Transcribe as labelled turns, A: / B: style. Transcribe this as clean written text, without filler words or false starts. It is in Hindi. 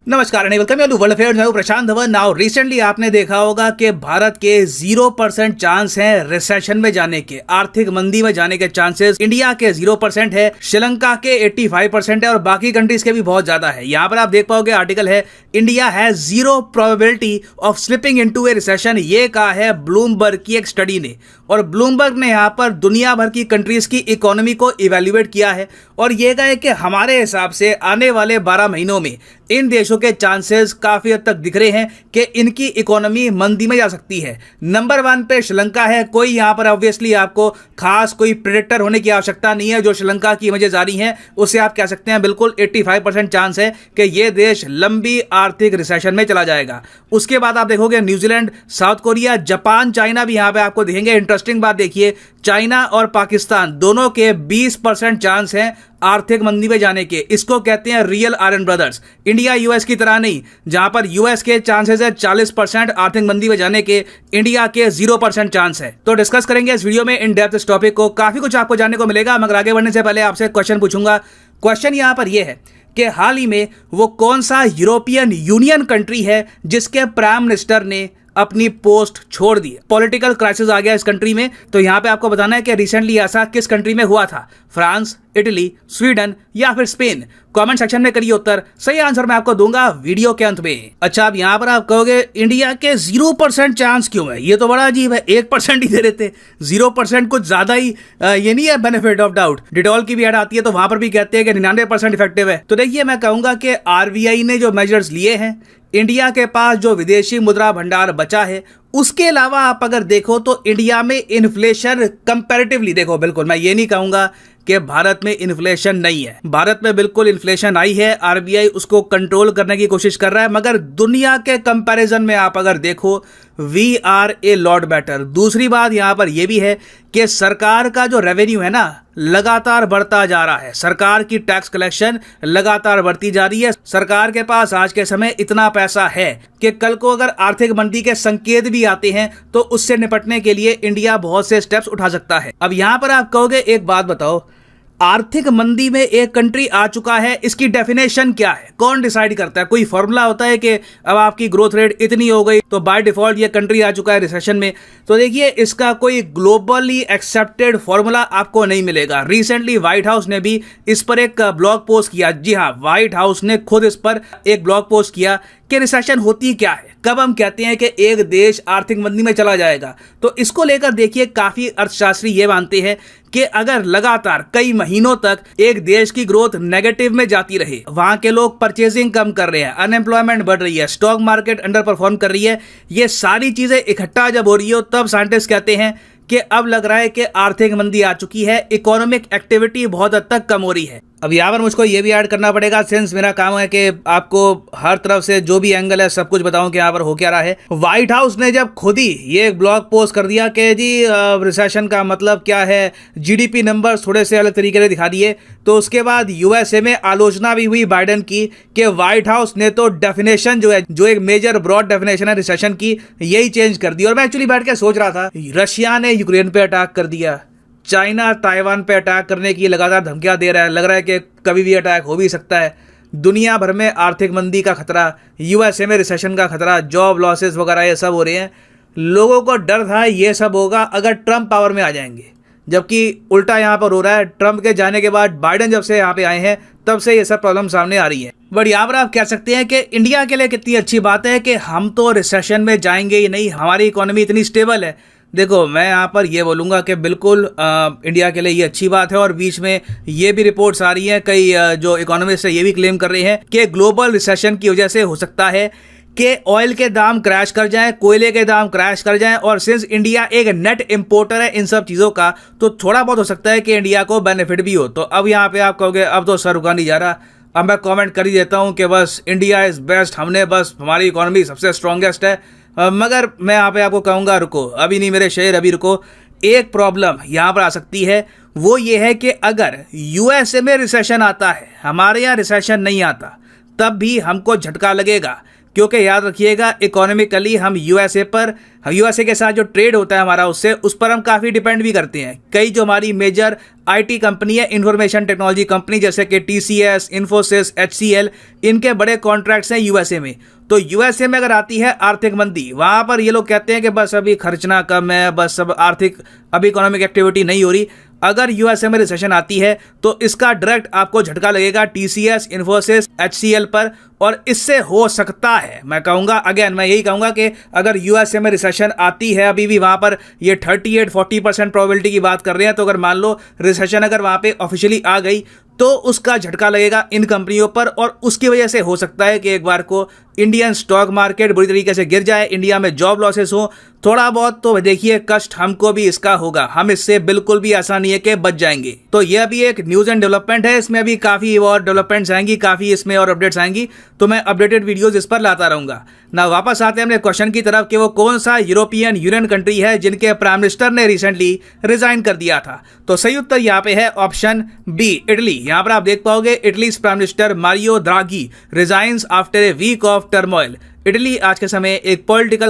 A: नमस्कार and welcome to world affairs. मैं हूं प्रशांत धवन। नाउ रिसेंटली आपने देखा होगा कि भारत के 0% चांस हैं रिसेशन में जाने के, आर्थिक मंदी में जाने के चांसेस इंडिया के 0% है, श्रीलंका के 85% है और बाकी कंट्रीज के भी बहुत ज्यादा है। यहां पर आप देख पाओगे आर्टिकल है India has 0 probability of slipping into a recession. ये कहा है ब्लूमबर्ग की एक स्टडी ने, और ब्लूमबर्ग ने यहां पर दुनिया भर की कंट्रीज की इकोनॉमी को इवेल्युएट किया है और ये कहा है कि हमारे हिसाब से आने वाले 12 महीनों में इन देशों के चांसेस काफी हद तक दिख रहे हैं कि इनकी इकोनॉमी मंदी में जा सकती है। नंबर 1 पे श्रीलंका है। कोई यहां पर ऑब्वियसली आपको खास कोई प्रेडिक्टर होने की आवश्यकता नहीं है। जो श्रीलंका की इमेजेस आ रही हैं उससे आप कह सकते हैं बिल्कुल 85% चांस है कि ये देश लंबी आर्थिक रिसेशन में चला जाएगा। उसके बाद आप देखोगे New Zealand, south Korea, Japan, China भी यहां पे आपको दिखेंगे। इंटरेस्टिंग बात देखिए, चाइना और पाकिस्तान दोनों के 20% चांस हैं आर्थिक मंदी में जाने के। इसको कहते हैं real iron brothers. India US की तरह नहीं, जहां पर यूएस के चांसेस है 40% आर्थिक मंदी में जाने के, इंडिया के 0% चांस है। तो डिस्कस करेंगे इस वीडियो में इन डेप्थ इस टॉपिक को। काफी कुछ आपको जानने को मिलेगा, मगर आगे बढ़ने से पहले आपसे क्वेश्चन पूछूंगा। क्वेश्चन यहां पर यह है कि हाल ही में वो कौन सा यूरोपियन यूनियन कंट्री है जिसके प्राइम मिनिस्टर ने अपनी पोस्ट छोड़ दी। पॉलिटिकल क्राइसिस आ गया इस कंट्री में, तो यहां पे आपको बताना है कि रिसेंटली ऐसा किस कंट्री में हुआ था। फ्रांस, इटली, स्वीडन या फिर स्पेन? कमेंट सेक्शन में करिए उत्तर। सही आंसर मैं आपको दूंगा वीडियो के अंत में। अच्छा, अब यहां पर आप कहोगे इंडिया के 0% चांस क्यों है? ये तो बड़ा अजीब है, 1% ही दे रहे थे। 0% कुछ ज्यादा ही ये नहीं है बेनिफिट ऑफ डाउट। डिटॉल की भी ऐड आती है तो वहां पर भी कहते हैं कि 99% इफेक्टिव है। तो देखिए, मैं कहूंगा कि आरबीआई ने जो मेजर्स लिए हैं, इंडिया के पास जो विदेशी मुद्रा भंडार बचा है, उसके अलावा आप अगर देखो तो इंडिया में इन्फ्लेशन कंपैरेटिवली देखो, बिल्कुल मैं ये नहीं कहूंगा कि भारत में इन्फ्लेशन नहीं है। भारत में बिल्कुल इन्फ्लेशन आई है, आरबीआई उसको कंट्रोल करने की कोशिश कर रहा है, मगर दुनिया के कंपैरिजन में आप अगर देखो we are a lot better. दूसरी बात यहां पर यह भी है कि सरकार का जो रेवेन्यू है ना, लगातार बढ़ता जा रहा है। सरकार की टैक्स कलेक्शन लगातार बढ़ती जा रही है। सरकार के पास आज के समय इतना पैसा है कि कल को अगर आर्थिक मंदी के संकेत भी आते हैं तो उससे निपटने के लिए इंडिया बहुत से स्टेप्स उठा सकता है। अब यहां पर आप कहोगे एक बात बताओ, आर्थिक मंदी में एक कंट्री आ चुका है, इसकी डेफिनेशन क्या है? कौन डिसाइड करता है? कोई फॉर्मूला होता है कि अब आपकी ग्रोथ रेट इतनी हो गई तो बाय डिफॉल्ट ये कंट्री आ चुका है रिसेशन में? तो देखिए, इसका कोई ग्लोबली एक्सेप्टेड फॉर्मूला आपको नहीं मिलेगा। रिसेंटली व्हाइट हाउस ने भी इस पर एक ब्लॉग पोस्ट किया। जी हाँ, व्हाइट हाउस ने खुद इस पर एक ब्लॉग पोस्ट किया कि रिसेशन होती क्या है, कब हम कहते हैं कि एक देश आर्थिक मंदी में चला जाएगा। तो इसको लेकर देखिए, काफी अर्थशास्त्री ये मानते हैं कि अगर लगातार कई महीनों तक एक देश की ग्रोथ नेगेटिव में जाती रहे, वहां के लोग परचेजिंग कम कर रहे हैं, अनएम्प्लॉयमेंट बढ़ रही है, स्टॉक मार्केट अंडर परफॉर्म कर रही है, ये सारी चीजें इकट्ठा जब हो रही हो, तब साइंटिस्ट कहते हैं कि अब लग रहा है कि आर्थिक मंदी आ चुकी है, इकोनॉमिक एक्टिविटी बहुत हद तक कम हो रही है। अब यहाँ पर मुझको ये भी ऐड करना पड़ेगा, सिंस मेरा काम है कि आपको हर तरफ से जो भी एंगल है सब कुछ बताऊं कि यहाँ पर हो क्या रहा है। व्हाइट हाउस ने जब खुद ही ये एक ब्लॉग पोस्ट कर दिया कि जी रिसेशन का मतलब क्या है, जीडीपी नंबर्स थोड़े से अलग तरीके से दिखा दिए, तो उसके बाद यूएसए में आलोचना भी हुई बाइडेन की कि व्हाइट हाउस ने तो डेफिनेशन जो है, जो एक मेजर ब्रॉड डेफिनेशन है रिसेशन की, यही चेंज कर दी। और मैं एक्चुअली बैठ के सोच रहा था, रशिया ने यूक्रेन पे अटैक कर दिया, चाइना ताइवान पे अटैक करने की लगातार धमकियां दे रहा है, लग रहा है कि कभी भी अटैक हो भी सकता है। दुनिया भर में आर्थिक मंदी का खतरा, यूएसए में रिसेशन का खतरा, जॉब लॉसेस वगैरह ये सब हो रहे हैं। लोगों को डर था ये सब होगा अगर ट्रंप पावर में आ जाएंगे, जबकि उल्टा यहाँ पर हो रहा है। ट्रंप के जाने के बाद बाइडेन जब से यहाँ पे आए हैं तब से ये सब प्रॉब्लम सामने आ रही है। बट यहाँ पर आप कह सकते हैं कि इंडिया के लिए कितनी अच्छी बात है कि हम तो रिसेशन में जाएंगे ही नहीं, हमारी इकोनॉमी इतनी स्टेबल है। देखो, मैं यहाँ पर ये बोलूँगा कि बिल्कुल इंडिया के लिए ये अच्छी बात है। और बीच में ये भी रिपोर्ट्स आ रही हैं, कई जो इकोनॉमिस्ट है ये भी क्लेम कर रहे हैं कि ग्लोबल रिसेशन की वजह से हो सकता है कि ऑयल के दाम क्रैश कर जाएं, कोयले के दाम क्रैश कर जाएं। और सिंस इंडिया एक नेट इंपोर्टर है इन सब चीज़ों का, तो थोड़ा बहुत हो सकता है कि इंडिया को बेनिफिट भी हो। तो अब यहाँ पे आप कहोगे अब तो सर रुका नहीं जा रहा, अब मैं कमेंट कर ही देता हूँ कि बस इंडिया इज़ बेस्ट, हमने बस हमारी इकोनॉमी सबसे स्ट्रॉन्गेस्ट है। मगर मैं यहाँ पे आपको कहूँगा रुको, अभी नहीं मेरे शेर, अभी रुको। एक प्रॉब्लम यहाँ पर आ सकती है, वो ये है कि अगर यूएसए में रिसेशन आता है, हमारे यहाँ रिसेशन नहीं आता, तब भी हमको झटका लगेगा। क्योंकि याद रखिएगा, इकोनॉमिकली हम यूएसए पर यूएसए के साथ जो ट्रेड होता है हमारा उससे, उस पर हम काफ़ी डिपेंड भी करते हैं। कई जो हमारी मेजर आईटी कंपनी है, इंफॉर्मेशन टेक्नोलॉजी कंपनी, जैसे कि टीसीएस, इन्फोसिस, एचसीएल, इनके बड़े कॉन्ट्रैक्ट्स हैं यूएसए में। तो यूएसए में अगर आती है आर्थिक मंदी, वहाँ पर ये लोग कहते हैं कि बस अभी खर्चना कम है, बस अब आर्थिक अभी इकोनॉमिक एक्टिविटी नहीं हो रही। अगर यूएसए में रिसेशन आती है तो इसका डायरेक्ट आपको झटका लगेगा टीसीएस, इन्फोसिस, एचसीएल पर, और इससे हो सकता है, मैं कहूँगा अगेन, मैं यही कहूँगा कि अगर यूएसए में रिसेशन आती है, अभी भी वहाँ पर ये 38-40% प्रोबेबिलिटी की बात कर रहे हैं, तो अगर मान लो रिसेशन अगर वहाँ पे ऑफिशियली आ गई तो उसका झटका लगेगा इन कंपनियों पर, और उसकी वजह से हो सकता है कि एक बार को इंडियन स्टॉक मार्केट बुरी तरीके से गिर जाए, इंडिया में जॉब लॉसेस हो, थोड़ा बहुत तो देखिए कष्ट हमको भी इसका होगा, हम इससे बिल्कुल भी ऐसा नहीं है कि बच जाएंगे। तो यह अभी एक न्यूज़ एंड डेवलपमेंट है, इसमें अभी काफ़ी और डेवलपमेंट्स आएंगी, काफ़ी इसमें और अपडेट्स आएंगी, तो मैं अपडेटेड वीडियोज़ इस पर लाता रहूँगा ना। वापस आते हैं अपने क्वेश्चन की तरफ कि वो कौन सा यूरोपियन यूनियन कंट्री है जिनके प्राइम मिनिस्टर ने रिसेंटली रिजाइन कर दिया था। तो सही उत्तर यहाँ पे है ऑप्शन बी, इटली। यहाँ पर आप देख पाओगे Italy prime minister Mario Draghi resigns after a week of turmoil. Italy आज के समय एक पॉलिटिकल